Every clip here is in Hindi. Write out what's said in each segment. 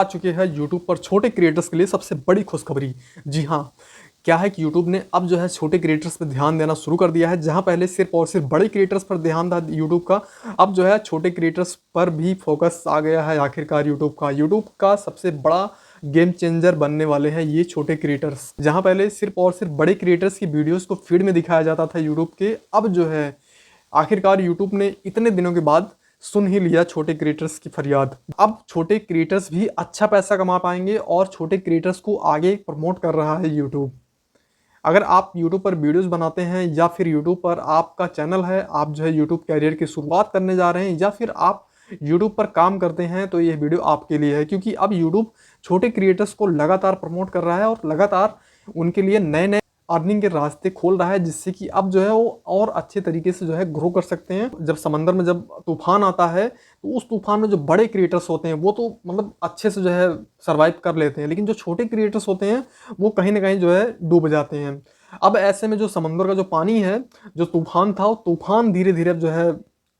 आ चुके हैं यूट्यूब पर छोटे क्रिएटर्स के लिए सबसे बड़ी खुशखबरी। जी हाँ, क्या है कि यूट्यूब ने अब जो है छोटे क्रिएटर्स पर ध्यान देना शुरू कर दिया है। जहां पहले सिर्फ और सिर्फ बड़े क्रिएटर्स पर ध्यान था यूट्यूब का, अब जो है छोटे क्रिएटर्स पर भी फोकस आ गया है आखिरकार यूट्यूब का सबसे बड़ा गेम चेंजर बनने वाले हैं ये छोटे क्रिएटर्स। जहां पहले सिर्फ और सिर्फ बड़े क्रिएटर्स की वीडियोस को फीड में दिखाया जाता था यूट्यूब के, अब जो है आखिरकार यूट्यूब ने इतने दिनों के बाद सुन ही लिया छोटे क्रिएटर्स की फरियाद। अब छोटे क्रिएटर्स भी अच्छा पैसा कमा पाएंगे और छोटे क्रिएटर्स को आगे प्रमोट कर रहा है यूट्यूब। अगर आप यूट्यूब पर वीडियोस बनाते हैं या फिर यूट्यूब पर आपका चैनल है, आप जो है यूट्यूब कैरियर की शुरुआत करने जा रहे हैं या फिर आप यूट्यूब पर काम करते हैं, तो ये वीडियो आपके लिए है। क्योंकि अब यूट्यूब छोटे क्रिएटर्स को लगातार प्रमोट कर रहा है और लगातार उनके लिए नए नए अर्निंग के रास्ते खोल रहा है, जिससे कि अब जो है वो और अच्छे तरीके से जो है ग्रो कर सकते हैं। जब समंदर में जब तूफान आता है तो उस तूफान में जो बड़े क्रिएटर्स होते हैं वो तो मतलब अच्छे से जो है सरवाइव कर लेते हैं, लेकिन जो छोटे क्रिएटर्स होते हैं वो कहीं ना कहीं जो है डूब जाते हैं। अब ऐसे में जो समंदर का जो पानी है, जो तूफान था, वो तूफान धीरे धीरे अब जो है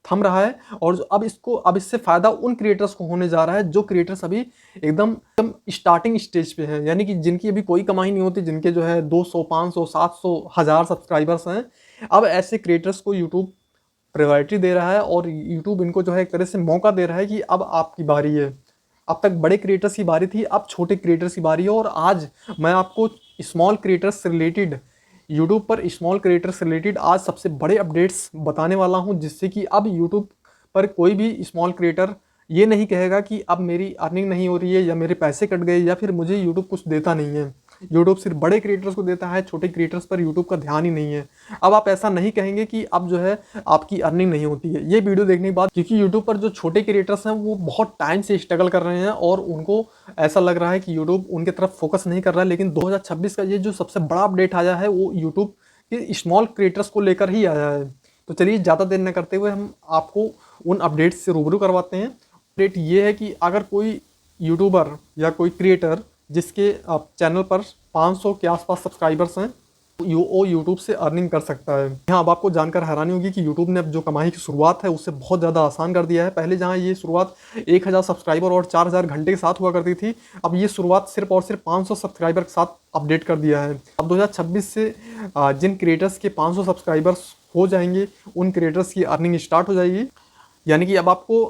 थम रहा है। और अब इससे फायदा उन क्रिएटर्स को होने जा रहा है जो क्रिएटर्स अभी एकदम एकदम स्टार्टिंग स्टेज पे हैं, यानी कि जिनकी अभी कोई कमाई नहीं होती, जिनके जो है 200 500 700 1000 सब्सक्राइबर्स हैं। अब ऐसे क्रिएटर्स को यूट्यूब प्रायोरिटी दे रहा है और यूट्यूब इनको जो है एक तरह से मौका दे रहा है कि अब आपकी बारी है। अब तक बड़े क्रिएटर्स की बारी थी, अब छोटे क्रिएटर्स की बारी है। और आज मैं आपको स्मॉल क्रिएटर्स से रिलेटेड, यूट्यूब पर स्मॉल क्रिएटर्स से रिलेटेड आज सबसे बड़े अपडेट्स बताने वाला हूं, जिससे कि अब यूट्यूब पर कोई भी स्मॉल क्रिएटर ये नहीं कहेगा कि अब मेरी अर्निंग नहीं हो रही है या मेरे पैसे कट गए या फिर मुझे यूट्यूब कुछ देता नहीं है। यूट्यूब सिर्फ बड़े क्रिएटर्स को देता है, छोटे क्रिएटर्स पर यूट्यूब का ध्यान ही नहीं है। अब आप ऐसा नहीं कहेंगे कि अब जो है आपकी अर्निंग नहीं होती है ये वीडियो देखने के बाद, क्योंकि यूट्यूब पर जो छोटे क्रिएटर्स हैं वो बहुत टाइम से स्ट्रगल कर रहे हैं और उनको ऐसा लग रहा है कि यूट्यूब उनकी तरफ फोकस नहीं कर रहा है। लेकिन 2026 का ये जो सबसे बड़ा अपडेट आया है वो यूट्यूब के स्मॉल क्रिएटर्स को लेकर ही आया है। तो चलिए ज़्यादा देर न करते हुए हम आपको उन अपडेट्स से रूबरू करवाते हैं। अपडेट ये है कि अगर कोई यूट्यूबर या कोई क्रिएटर जिसके चैनल पर 500 के आसपास सब्सक्राइबर्स हैं, वो यूट्यूब से अर्निंग कर सकता है। यहाँ अब आपको जानकर हैरानी होगी कि यूट्यूब ने अब जो कमाई की शुरुआत है उससे बहुत ज़्यादा आसान कर दिया है। पहले जहाँ ये शुरुआत 1000 सब्सक्राइबर और 4000 घंटे के साथ हुआ करती थी, अब ये शुरुआत सिर्फ और सिर्फ 500 सब्सक्राइबर के साथ अपडेट कर दिया है। अब 2026 से जिन क्रिएटर्स के 500 सब्सक्राइबर्स हो जाएंगे उन क्रिएटर्स की अर्निंग स्टार्ट हो जाएगी। यानी कि अब आपको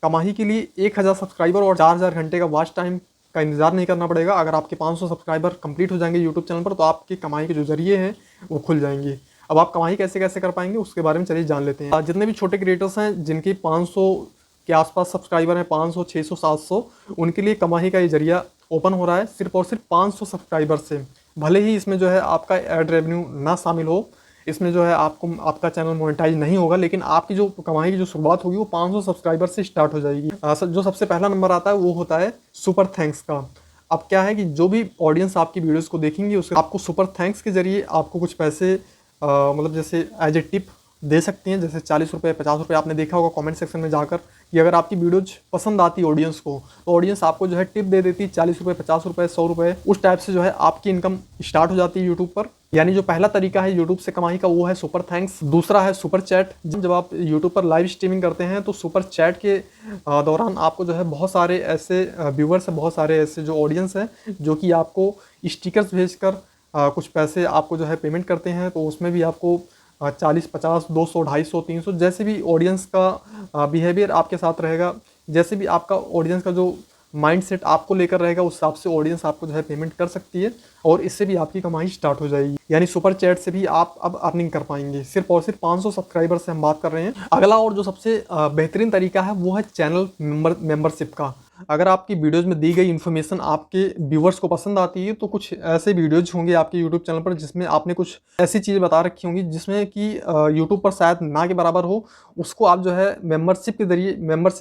कमाई के लिए 1000 सब्सक्राइबर और 4000 घंटे का वॉच टाइम का इंतजार नहीं करना पड़ेगा। अगर आपके 500 सब्सक्राइबर कंप्लीट हो जाएंगे यूट्यूब चैनल पर, तो आपकी कमाई के जो जरिए हैं वो खुल जाएंगे। अब आप कमाई कैसे कैसे कर पाएंगे उसके बारे में चलिए जान लेते हैं। जितने भी छोटे क्रिएटर्स हैं जिनके 500 के आसपास सब्सक्राइबर हैं, 500 600 700, उनके लिए कमाई का ये जरिया ओपन हो रहा है सिर्फ और सिर्फ 500 सब्सक्राइबर से। भले ही इसमें जो है आपका एड रेवेन्यू ना शामिल हो, इसमें जो है आपका चैनल मोनेटाइज नहीं होगा, लेकिन आपकी जो कमाई की जो शुरुआत होगी वो 500 सब्सक्राइबर से स्टार्ट हो जाएगी। जो सबसे पहला नंबर आता है वो होता है सुपर थैंक्स का। अब क्या है कि जो भी ऑडियंस आपकी वीडियोस को देखेंगे उसके आपको सुपर थैंक्स के जरिए आपको कुछ पैसे मतलब जैसे एज ए टिप दे सकती हैं। जैसे 40 रुपये 50 रुपये आपने देखा होगा कमेंट सेक्शन में जाकर कि अगर आपकी वीडियोज पसंद आती ऑडियंस को तो ऑडियंस आपको जो है टिप दे देती, 40 रुपये 50 रुपये 100 रुपये, उस टाइप से जो है आपकी इनकम स्टार्ट हो जाती है यूट्यूब पर। यानी जो पहला तरीका है यूट्यूब से कमाई का वो है सुपर थैंक्स। दूसरा है सुपर चैट। जब आप यूट्यूब पर लाइव स्ट्रीमिंग करते हैं तो सुपर चैट के दौरान आपको जो है बहुत सारे ऐसे व्यूवर्स हैं, बहुत सारे ऐसे जो ऑडियंस हैं जो कि आपको स्टिकर्स भेजकर कुछ पैसे आपको जो है पेमेंट करते हैं। तो उसमें भी आपको 40 50 200 250 300 जैसे भी ऑडियंस का बिहेवियर आपके साथ रहेगा, जैसे भी आपका ऑडियंस का जो माइंडसेट आपको लेकर रहेगा उस हिसाब से ऑडियंस आपको जो है पेमेंट कर सकती है और इससे भी आपकी कमाई स्टार्ट हो जाएगी। यानी सुपर चैट से भी आप अब अर्निंग कर पाएंगे। सिर्फ और सिर्फ 500 सब्सक्राइबर से हम बात कर रहे हैं। अगला और जो सबसे बेहतरीन तरीका है वो है चैनल मेंबरशिप का। अगर आपकी वीडियोज़ में दी गई इन्फॉर्मेशन आपके व्यूवर्स को पसंद आती है तो कुछ ऐसे वीडियोज होंगे आपके यूट्यूब चैनल पर जिसमें आपने कुछ ऐसी चीज़ें बता रखी होंगी जिसमें कि यूट्यूब पर शायद ना के बराबर हो, उसको आप जो है मेंबरशिप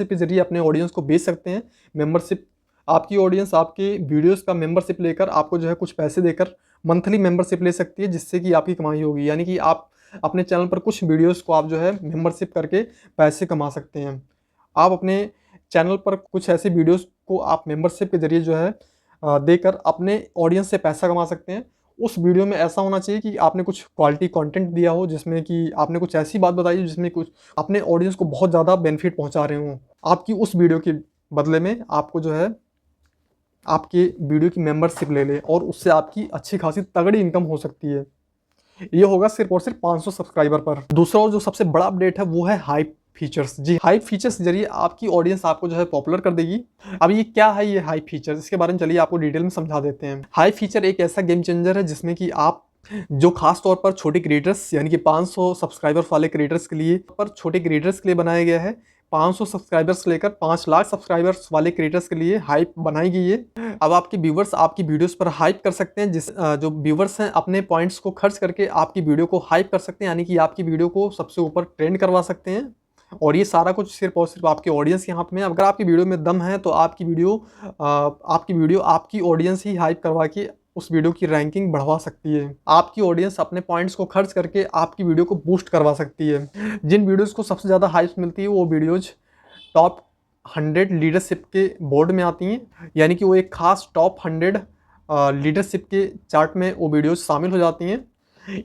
के जरिए अपने ऑडियंस को बेच सकते हैं। मेंबरशिप आपकी ऑडियंस आपके वीडियोज़ का मेंबरशिप लेकर आपको जो है कुछ पैसे देकर मंथली मेंबरशिप ले सकती है, जिससे कि आपकी कमाई होगी। यानी कि आप अपने चैनल पर कुछ वीडियोज़ को आप जो है मेंबरशिप करके पैसे कमा सकते हैं। आप अपने चैनल पर कुछ ऐसे वीडियोस को आप मेंबरशिप के जरिए जो है देकर अपने ऑडियंस से पैसा कमा सकते हैं। उस वीडियो में ऐसा होना चाहिए कि आपने कुछ क्वालिटी कंटेंट दिया हो, जिसमें कि आपने कुछ ऐसी बात बताई हो जिसमें कुछ अपने ऑडियंस को बहुत ज़्यादा बेनिफिट पहुंचा रहे हों। आपकी उस वीडियो के बदले में आपको जो है आपके वीडियो की मेंबरशिप ले ले और उससे आपकी अच्छी खासी तगड़ी इनकम हो सकती है। ये होगा सिर्फ और सिर्फ 500 सब्सक्राइबर पर। दूसरा और जो सबसे बड़ा अपडेट है वो है हाइप फीचर्स। जी, हाइप फीचर्स के जरिए आपकी ऑडियंस आपको जो है पॉपुलर कर देगी। अब ये क्या है ये हाइप फीचर, इसके बारे में चलिए आपको डिटेल में समझा देते हैं। हाइप फीचर एक ऐसा गेम चेंजर है जिसमें कि आप जो खास तौर पर छोटे क्रिएटर्स यानी कि 500 सब्सक्राइबर वाले क्रिएटर्स के लिए छोटे क्रिएटर्स के लिए बनाया गया है। 500 सब्सक्राइबर्स लेकर 5 लाख सब्सक्राइबर्स वाले क्रिएटर्स के लिए हाइप बनाई गई है। अब आपके व्यूवर्स आपकी वीडियोस पर हाइप कर सकते हैं, जो व्यूवर्स हैं अपने पॉइंट्स को खर्च करके आपकी वीडियो को हाइप कर सकते हैं, यानी कि आपकी वीडियो को सबसे ऊपर ट्रेंड करवा सकते हैं। और ये सारा कुछ सिर्फ और सिर्फ आपके ऑडियंस के हाथ में है। अगर आपकी वीडियो में दम है तो आपकी वीडियो आपकी ऑडियंस ही हाइप करवा के उस वीडियो की रैंकिंग बढ़वा सकती है। आपकी ऑडियंस अपने पॉइंट्स को खर्च करके आपकी वीडियो को बूस्ट करवा सकती है। जिन वीडियोस को सबसे ज़्यादा हाइप मिलती है वो वीडियोज टॉप 100 लीडरशिप के बोर्ड में आती हैं, यानी कि वो एक खास टॉप 100 लीडरशिप के चार्ट में वो वीडियोज शामिल हो जाती हैं।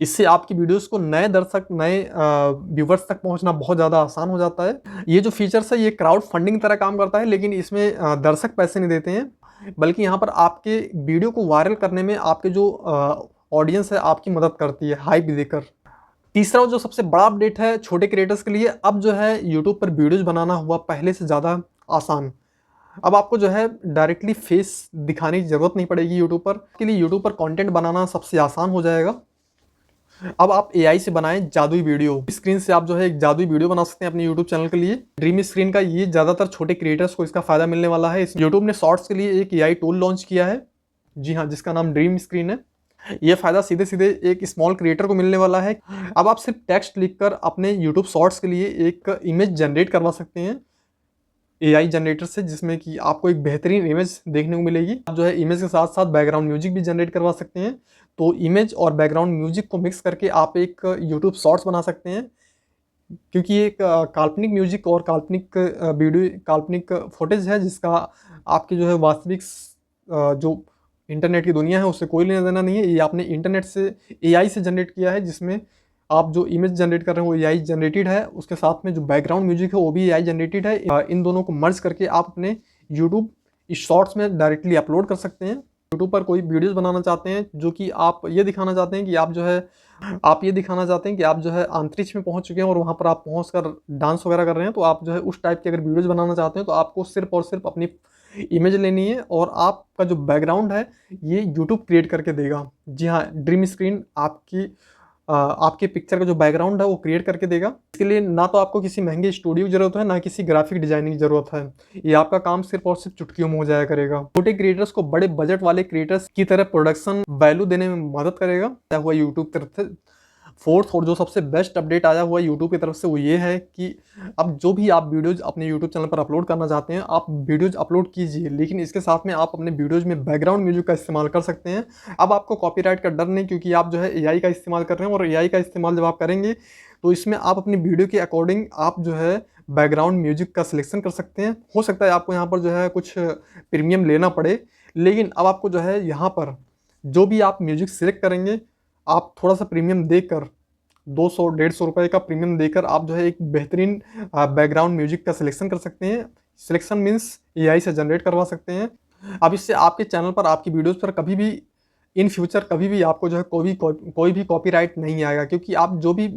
इससे आपकी वीडियोस को नए दर्शक, नए व्यूवर्स तक पहुंचना बहुत ज़्यादा आसान हो जाता है। ये जो फीचर्स है ये क्राउड फंडिंग तरह काम करता है, लेकिन इसमें दर्शक पैसे नहीं देते हैं, बल्कि यहाँ पर आपके वीडियो को वायरल करने में आपके जो ऑडियंस है आपकी मदद करती है हाइप देकर। तीसरा जो सबसे बड़ा अपडेट है छोटे क्रिएटर्स के लिए, अब जो है यूट्यूब पर वीडियोज बनाना हुआ पहले से ज़्यादा आसान। अब आपको जो है डायरेक्टली फेस दिखाने की ज़रूरत नहीं पड़ेगी यूट्यूब पर। के लिए यूट्यूब पर कंटेंट बनाना सबसे आसान हो जाएगा। अब आप एआई से बनाएं जादुई वीडियो। स्क्रीन से आप जो है एक जादुई वीडियो बना सकते हैं अपने यूट्यूब चैनल के लिए। ड्रीम स्क्रीन का ये ज़्यादातर छोटे क्रिएटर्स को इसका फ़ायदा मिलने वाला है। यूट्यूब ने शॉर्ट्स के लिए एक एआई टूल लॉन्च किया है, जी हाँ, जिसका नाम ड्रीम स्क्रीन है। ये फ़ायदा सीधे सीधे एक स्मॉल क्रिएटर को मिलने वाला है। अब आप सिर्फ टेक्स्ट लिखकर अपने यूट्यूब शॉर्ट्स के लिए एक इमेज जनरेट करवा सकते हैं एआई जनरेटर से, जिसमें कि आपको एक बेहतरीन इमेज देखने को मिलेगी। आप जो है इमेज के साथ साथ बैकग्राउंड म्यूजिक भी जनरेट करवा सकते हैं। तो इमेज और बैकग्राउंड म्यूजिक को मिक्स करके आप एक यूट्यूब शॉर्ट्स बना सकते हैं, क्योंकि ये एक काल्पनिक म्यूजिक और काल्पनिक वीडियो, काल्पनिक फुटेज है, जिसका आपकी जो है वास्तविक जो इंटरनेट की दुनिया है उससे कोई लेना देना नहीं है। ये आपने इंटरनेट से एआई से जनरेट किया है, जिसमें आप जो इमेज जनरेट कर रहे हैं वो एआई जनरेटेड है, उसके साथ में जो बैकग्राउंड म्यूजिक है वो भी एआई जनरेटेड है। इन दोनों को मर्ज करके आप अपने यूट्यूब इस शॉर्ट्स में डायरेक्टली अपलोड कर सकते हैं। यूट्यूब पर कोई वीडियोस बनाना चाहते हैं जो कि आप ये दिखाना चाहते हैं कि आप जो है अंतरिक्ष में पहुंच चुके हैं और वहां पर आप पहुंचकर डांस वगैरह कर रहे हैं, तो आप जो है उस टाइप की अगर वीडियोस बनाना चाहते हैं तो आपको सिर्फ और सिर्फ अपनी इमेज लेनी है और आपका जो बैकग्राउंड है ये यूट्यूब क्रिएट करके देगा। जी हाँ, ड्रीम स्क्रीन आपके पिक्चर का जो बैकग्राउंड है वो क्रिएट करके देगा। इसके लिए ना तो आपको किसी महंगे स्टूडियो की जरूरत है, ना किसी ग्राफिक डिजाइनिंग की जरूरत है। ये आपका काम सिर्फ और सिर्फ चुटकियों में हो जाया करेगा। छोटे क्रिएटर्स को बड़े बजट वाले क्रिएटर्स की तरह प्रोडक्शन वैल्यू देने में मदद करेगा। क्या हुआ यूट्यूब तरफ से फोर्थ और जो सबसे बेस्ट अपडेट आया हुआ यूट्यूब की तरफ से वो ये है कि अब जो भी आप वीडियोज अपने यूट्यूब चैनल पर अपलोड करना चाहते हैं आप वीडियोज अपलोड कीजिए, लेकिन इसके साथ में आप अपने वीडियोज में बैकग्राउंड म्यूजिक का इस्तेमाल कर सकते हैं। अब आपको कॉपीराइट का डर नहीं, क्योंकि आप जो है एआई का इस्तेमाल कर रहे हैं, और एआई का इस्तेमाल जब आप करेंगे तो इसमें आप अपनी वीडियो के अकॉर्डिंग आप जो है बैकग्राउंड म्यूजिक का सिलेक्शन कर सकते हैं। हो सकता है आपको यहाँ पर जो है कुछ प्रीमियम लेना पड़े, लेकिन अब आपको जो है यहाँ पर जो भी आप म्यूजिक सिलेक्ट करेंगे आप थोड़ा सा प्रीमियम देकर 200-150 रुपये का प्रीमियम देकर आप जो है एक बेहतरीन बैकग्राउंड म्यूजिक का सिलेक्शन कर सकते हैं। सिलेक्शन मीन्स एआई से जनरेट करवा सकते हैं। अब इससे आपके चैनल पर, आपकी वीडियोस पर कभी भी इन फ्यूचर कभी भी आपको जो है कोई भी कॉपीराइट नहीं आएगा, क्योंकि आप जो भी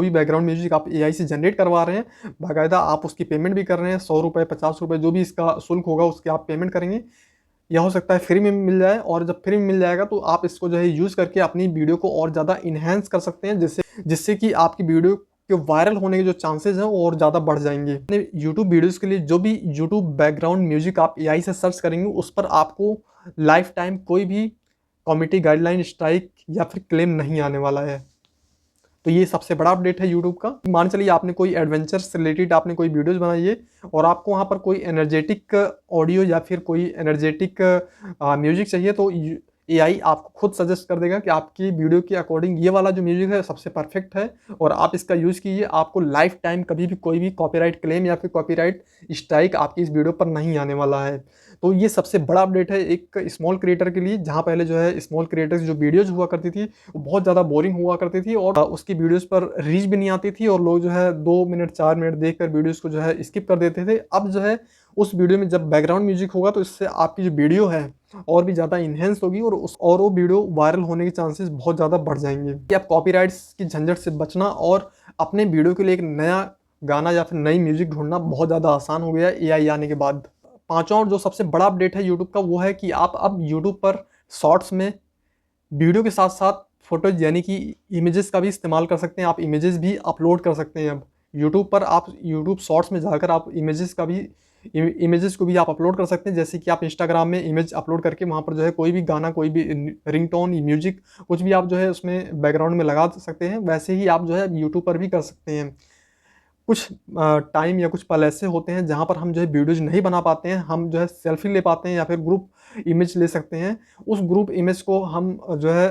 बैकग्राउंड म्यूजिक आप एआई से जनरेट करवा रहे हैं बाकायदा आप उसकी पेमेंट भी कर रहे हैं। 100 रुपये, 50 रुपये जो भी इसका शुल्क होगा उसकी आप पेमेंट करेंगे, या हो सकता है फ्री में मिल जाए। और जब फ्री में मिल जाएगा तो आप इसको जो है यूज़ करके अपनी वीडियो को और ज़्यादा इन्हेंस कर सकते हैं, जिससे कि आपकी वीडियो के वायरल होने के जो चांसेस हैं वो और ज़्यादा बढ़ जाएंगे। अपने यूट्यूब वीडियोस के लिए जो भी यूट्यूब बैकग्राउंड म्यूजिक आप एआई से सर्च करेंगे उस पर आपको लाइफ टाइम कोई भी कॉमिटी गाइडलाइन स्ट्राइक या फिर क्लेम नहीं आने वाला है। तो ये सबसे बड़ा अपडेट है यूट्यूब का। मान चलिए आपने कोई एडवेंचर से रिलेटेड आपने कोई वीडियोस बनाई है और आपको वहाँ पर कोई एनर्जेटिक ऑडियो या फिर कोई एनर्जेटिक म्यूजिक चाहिए, तो एआई आपको खुद सजेस्ट कर देगा कि आपकी वीडियो के अकॉर्डिंग ये वाला जो म्यूजिक है सबसे परफेक्ट है और आप इसका यूज़ कीजिए। आपको लाइफ टाइम कभी भी कोई भी कॉपीराइट क्लेम या फिर कॉपीराइट स्ट्राइक आपकी इस वीडियो पर नहीं आने वाला है। तो ये सबसे बड़ा अपडेट है एक स्मॉल क्रिएटर के लिए, जहाँ पहले जो है स्मॉल क्रिएटर्स जो वीडियोज़ हुआ करती थी वो बहुत ज़्यादा बोरिंग हुआ करती थी और उसकी वीडियोज़ पर रीच भी नहीं आती थी और लोग जो है 2 मिनट 4 मिनट देख कर वीडियोज़ को जो है स्किप कर देते थे। अब जो है उस वीडियो में जब बैकग्राउंड म्यूजिक होगा तो इससे आपकी जो वीडियो है और भी ज़्यादा इन्हेंस होगी और वो वीडियो वायरल होने के चांसेस बहुत ज़्यादा बढ़ जाएंगे। कि अब कॉपीराइट्स की झंझट से बचना और अपने वीडियो के लिए एक नया गाना या फिर नई म्यूजिक ढूंढना बहुत ज़्यादा आसान हो गया एआई आने के बाद। पांचवा और जो सबसे बड़ा अपडेट है यूट्यूब का, वो है कि आप अब यूट्यूब पर शॉर्ट्स में वीडियो के साथ साथ फोटोज यानी कि इमेजेस का भी इस्तेमाल कर सकते हैं। आप इमेजेस भी अपलोड कर सकते हैं। अब यूट्यूब पर आप यूट्यूब शॉर्ट्स में जाकर आप इमेजेस को भी आप अपलोड कर सकते हैं। जैसे कि आप इंस्टाग्राम में इमेज अपलोड करके वहाँ पर जो है कोई भी गाना, कोई भी रिंगटोन, म्यूजिक, कुछ भी आप जो है उसमें बैकग्राउंड में लगा सकते हैं। वैसे ही आप जो है यूट्यूब पर भी कर सकते हैं। कुछ टाइम या कुछ पल ऐसे होते हैं जहाँ पर हम जो है वीडियोज नहीं बना पाते हैं, हम जो है सेल्फी ले पाते हैं या फिर ग्रुप इमेज ले सकते हैं। उस ग्रुप इमेज को हम जो है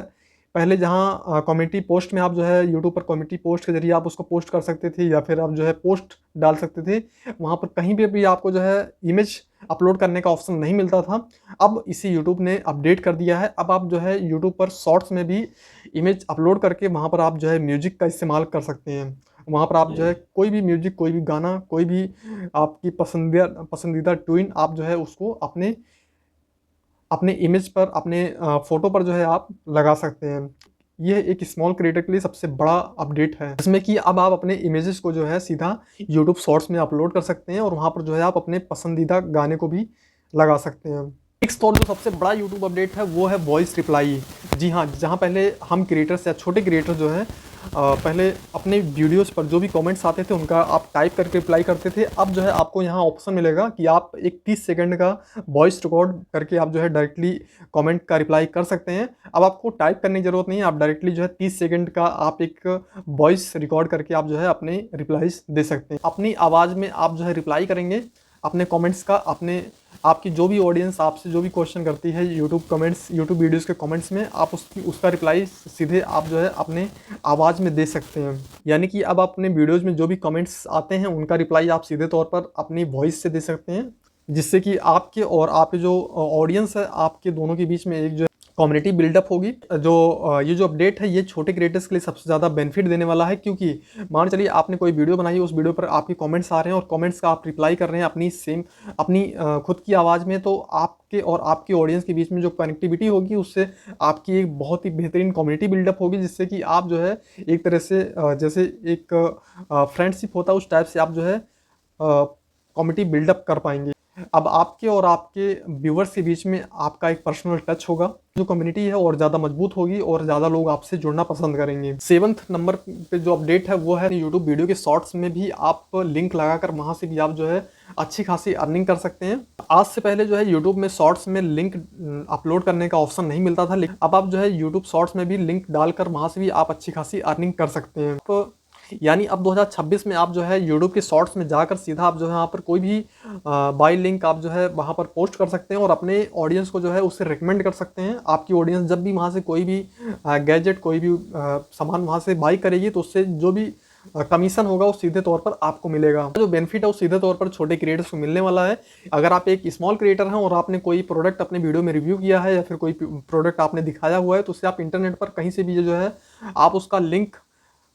पहले जहाँ कम्युनिटी पोस्ट में आप जो है यूट्यूब पर कम्युनिटी पोस्ट के जरिए आप उसको पोस्ट कर सकते थे या फिर आप जो है पोस्ट डाल सकते थे। वहाँ पर कहीं पे भी आपको जो है इमेज अपलोड करने का ऑप्शन नहीं मिलता था। अब इसे यूट्यूब ने अपडेट कर दिया है। अब आप जो है यूट्यूब पर शॉर्ट्स में भी इमेज अपलोड करके वहाँ पर आप जो है म्यूजिक का इस्तेमाल कर सकते हैं। वहाँ पर आप जो है कोई भी म्यूजिक, कोई भी गाना, कोई भी आपकी पसंदीदा ट्यून आप जो है उसको अपने अपने इमेज पर, अपने फोटो पर जो है आप लगा सकते हैं। ये एक स्मॉल क्रिएटर के लिए सबसे बड़ा अपडेट है, जिसमें कि अब आप अपने इमेजेस को जो है सीधा यूट्यूब शॉर्ट्स में अपलोड कर सकते हैं और वहाँ पर जो है आप अपने पसंदीदा गाने को भी लगा सकते हैं। नेक्स्ट और जो सबसे बड़ा यूट्यूब अपडेट है वो है वॉइस रिप्लाई। जी हाँ, जहाँ पहले हम क्रिएटर्स या छोटे क्रिएटर जो है पहले अपने वीडियोस पर जो भी कमेंट्स आते थे उनका आप टाइप करके रिप्लाई करते थे। अब जो है आपको यहाँ ऑप्शन मिलेगा कि आप एक 30 सेकंड का वॉइस रिकॉर्ड करके आप जो है डायरेक्टली कमेंट का रिप्लाई कर सकते हैं। अब आपको टाइप करने की ज़रूरत नहीं है, आप डायरेक्टली जो है 30 सेकंड का आप एक वॉइस रिकॉर्ड करके आप जो है अपने रिप्लाईज दे सकते हैं। अपनी आवाज़ में आप जो है रिप्लाई करेंगे अपने कमेंट्स का। आपकी जो भी ऑडियंस आपसे जो भी क्वेश्चन करती है यूट्यूब वीडियोस के कमेंट्स में, आप उसका रिप्लाई सीधे आप जो है अपने आवाज़ में दे सकते हैं। यानी कि अब आप अपने वीडियोस में जो भी कमेंट्स आते हैं उनका रिप्लाई आप सीधे तौर पर अपनी वॉइस से दे सकते हैं, जिससे कि आपके और आपके जो ऑडियंस है, आपके दोनों के बीच में एक जो कम्युनिटी बिल्डअप होगी। ये जो अपडेट है ये छोटे क्रिएटर्स के लिए सबसे ज़्यादा बेनिफिट देने वाला है, क्योंकि मान चलिए आपने कोई वीडियो बनाई है, उस वीडियो पर आपके कमेंट्स आ रहे हैं और कमेंट्स का आप रिप्लाई कर रहे हैं अपनी खुद की आवाज़ में, तो आपके और आपके ऑडियंस के बीच में जो कनेक्टिविटी होगी उससे आपकी एक बहुत ही बेहतरीन कम्युनिटी बिल्डअप होगी, जिससे कि आप जो है एक तरह से जैसे एक फ्रेंडशिप होता है उस टाइप से आप जो है कम्युनिटी बिल्डअप कर पाएंगे। अब आपके और आपके व्यूवर्स के बीच में आपका एक पर्सनल टच होगा, जो कम्युनिटी है और ज़्यादा मजबूत होगी और ज़्यादा लोग आपसे जुड़ना पसंद करेंगे। 7th नंबर पे जो अपडेट है वो है यूट्यूब वीडियो के शॉर्ट्स में भी आप लिंक लगाकर वहाँ से भी आप जो है अच्छी खासी अर्निंग कर सकते हैं। आज से पहले जो है यूट्यूब में शॉर्ट्स में लिंक अपलोड करने का ऑप्शन नहीं मिलता था, लेकिन अब आप जो है यूट्यूब शॉर्ट्स में भी लिंक डालकर वहाँ से भी आप अच्छी खासी अर्निंग कर सकते हैं। तो यानी अब 2026 में आप जो है यूट्यूब के शॉर्ट्स में जाकर सीधा आप जो है वहाँ पर कोई भी बाय लिंक आप जो है वहाँ पर पोस्ट कर सकते हैं और अपने ऑडियंस को जो है उससे रिकमेंड कर सकते हैं। आपकी ऑडियंस जब भी वहाँ से कोई भी गैजेट, कोई भी सामान वहाँ से बाई करेगी तो उससे जो भी कमीशन होगा वो सीधे तौर पर आपको मिलेगा। जो बेनिफिट है वो सीधे तौर पर छोटे क्रिएटर्स को मिलने वाला है। अगर आप एक स्मॉल क्रिएटर हैं और आपने कोई प्रोडक्ट अपने वीडियो में रिव्यू किया है या फिर कोई प्रोडक्ट आपने दिखाया हुआ है, तो उससे आप इंटरनेट पर कहीं से भी जो है आप उसका लिंक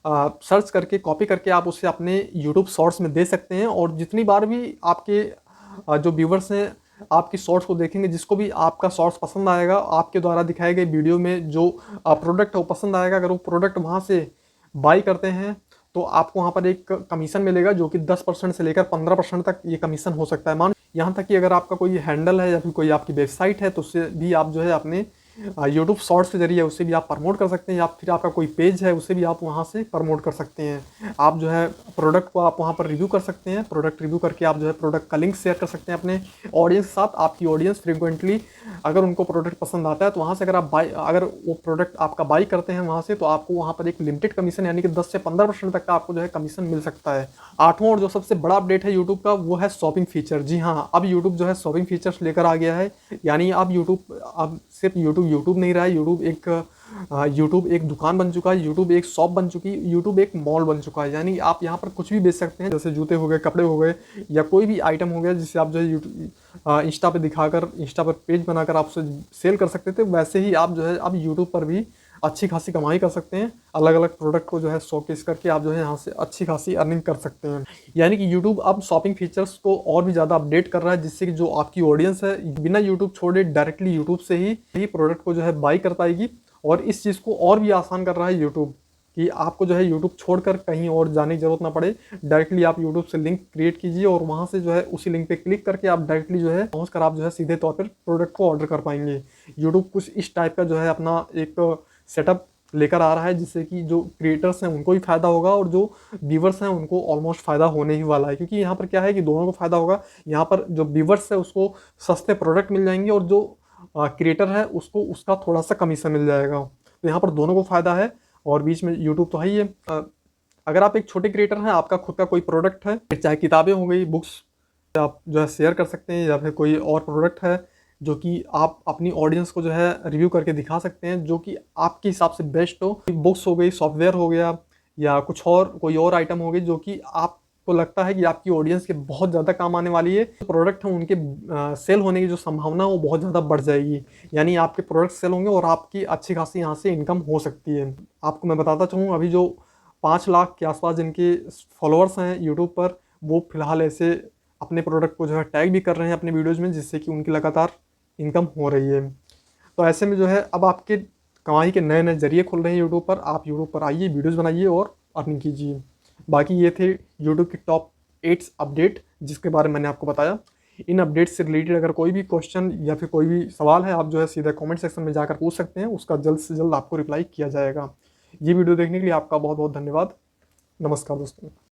सर्च करके कॉपी करके आप उसे अपने यूट्यूब शॉर्ट्स में दे सकते हैं। और जितनी बार भी आपके जो व्यूवर्स हैं आपकी शॉर्ट्स को देखेंगे, जिसको भी आपका शॉर्ट्स पसंद आएगा, आपके द्वारा दिखाए गए वीडियो में जो प्रोडक्ट है वो पसंद आएगा, अगर वो प्रोडक्ट वहाँ से बाई करते हैं तो आपको वहाँ पर एक कमीशन मिलेगा, जो कि 10% से लेकर 15% तक ये कमीशन हो सकता है। मान यहाँ तक कि अगर आपका कोई हैंडल है या फिर कोई आपकी वेबसाइट है तो उससे भी आप जो है अपने यूट्यूब शॉर्ट्स के जरिए उससे भी आप प्रमोट कर सकते हैं, या फिर आपका कोई पेज है उसे भी आप वहाँ से प्रमोट कर सकते हैं। आप जो है प्रोडक्ट को आप वहाँ पर रिव्यू कर सकते हैं, प्रोडक्ट रिव्यू करके आप जो है प्रोडक्ट का लिंक शेयर कर सकते हैं अपने ऑडियंस के साथ। आपकी ऑडियंस फ्रीक्वेंटली अगर उनको प्रोडक्ट पसंद आता है तो वहाँ से अगर वो प्रोडक्ट आपका बाई करते हैं वहाँ से, तो आपको वहाँ पर एक लिमिटेड कमीशन यानी कि 10 से 15% तक का आपको जो है कमीशन मिल सकता है। 8वां और जो सबसे बड़ा अपडेट है यूट्यूब का वो है शॉपिंग फीचर। जी हाँ, अब यूट्यूब जो है शॉपिंग फीचर्स लेकर आ गया है। यानी अब सिर्फ यूट्यूब नहीं रहा है, यूट्यूब एक दुकान बन चुका है, यूट्यूब एक शॉप बन चुकी है, यूट्यूब एक मॉल बन चुका है। यानी आप यहाँ पर कुछ भी बेच सकते हैं, जैसे जूते हो गए, कपड़े हो गए, या कोई भी आइटम हो गया जिससे आप जो है इंस्टा पे दिखाकर, इंस्टा पर पेज बनाकर आप उसे सेल कर सकते थे। वैसे ही आप जो है अब यूट्यूब पर भी अच्छी खासी कमाई कर सकते हैं। अलग अलग प्रोडक्ट को जो है शोकेस करके आप जो है यहाँ से अच्छी खासी अर्निंग कर सकते हैं। यानी कि यूट्यूब अब शॉपिंग फीचर्स को और भी ज़्यादा अपडेट कर रहा है, जिससे कि जो आपकी ऑडियंस है बिना यूट्यूब छोड़े डायरेक्टली यूट्यूब से ही प्रोडक्ट को जो है बाई कर पाएगी। और इस चीज़ को और भी आसान कर रहा है यूट्यूब, कि आपको जो है यूट्यूब छोड़कर कहीं और जाने की ज़रूरत ना पड़े। डायरेक्टली आप यूट्यूब से लिंक क्रिएट कीजिए और वहाँ से जो है उसी लिंक पे क्लिक करके आप डायरेक्टली जो है पहुँच कर आप जो है सीधे तौर पर प्रोडक्ट को ऑर्डर कर पाएंगे। यूट्यूब कुछ इस टाइप का जो है अपना एक सेटअप लेकर आ रहा है, जिससे कि जो क्रिएटर्स हैं उनको भी फ़ायदा होगा और जो व्यूवर्स हैं उनको ऑलमोस्ट फ़ायदा होने ही वाला है। क्योंकि यहाँ पर क्या है कि दोनों को फ़ायदा होगा। यहाँ पर जो व्यूवर्स है उसको सस्ते प्रोडक्ट मिल जाएंगे और जो क्रिएटर है उसको उसका थोड़ा सा कमीशन मिल जाएगा। तो यहाँ पर दोनों को फ़ायदा है और बीच में यूट्यूब तो है ही है। अगर आप एक छोटे क्रिएटर हैं, आपका खुद का कोई प्रोडक्ट है, चाहे किताबें हो गई, बुक्स, आप जो है शेयर कर सकते हैं, या फिर कोई और प्रोडक्ट है जो कि आप अपनी ऑडियंस को जो है रिव्यू करके दिखा सकते हैं, जो कि आपके हिसाब से बेस्ट हो। बुक्स हो गई, सॉफ्टवेयर हो गया, या कुछ और कोई और आइटम हो गई जो कि आपको लगता है कि आपकी ऑडियंस के बहुत ज़्यादा काम आने वाली है। जो प्रोडक्ट हैं उनके सेल होने की जो संभावना है वो बहुत ज़्यादा बढ़ जाएगी। यानी आपके प्रोडक्ट सेल होंगे और आपकी अच्छी खासी यहाँ से इनकम हो सकती है। आपको मैं बताता चाहूँ, अभी जो 5 लाख के आसपास जिनके फॉलोअर्स हैं यूट्यूब पर, वो फिलहाल ऐसे अपने प्रोडक्ट को जो है टैग भी कर रहे हैं अपने वीडियोज़ में, जिससे कि उनकी लगातार इनकम हो रही है। तो ऐसे में जो है अब आपके कमाई के नए नए जरिए खुल रहे हैं यूट्यूब पर। आप यूट्यूब पर आइए, वीडियोज़ बनाइए और अर्निंग कीजिए। बाकी ये थे यूट्यूब की टॉप 8 अपडेट जिसके बारे में मैंने आपको बताया। इन अपडेट से रिलेटेड अगर कोई भी क्वेश्चन या फिर कोई भी सवाल है, आप जो है सीधा कमेंट सेक्शन में जाकर पूछ सकते हैं, उसका जल्द से जल्द आपको रिप्लाई किया जाएगा। ये वीडियो देखने के लिए आपका बहुत बहुत धन्यवाद। नमस्कार दोस्तों।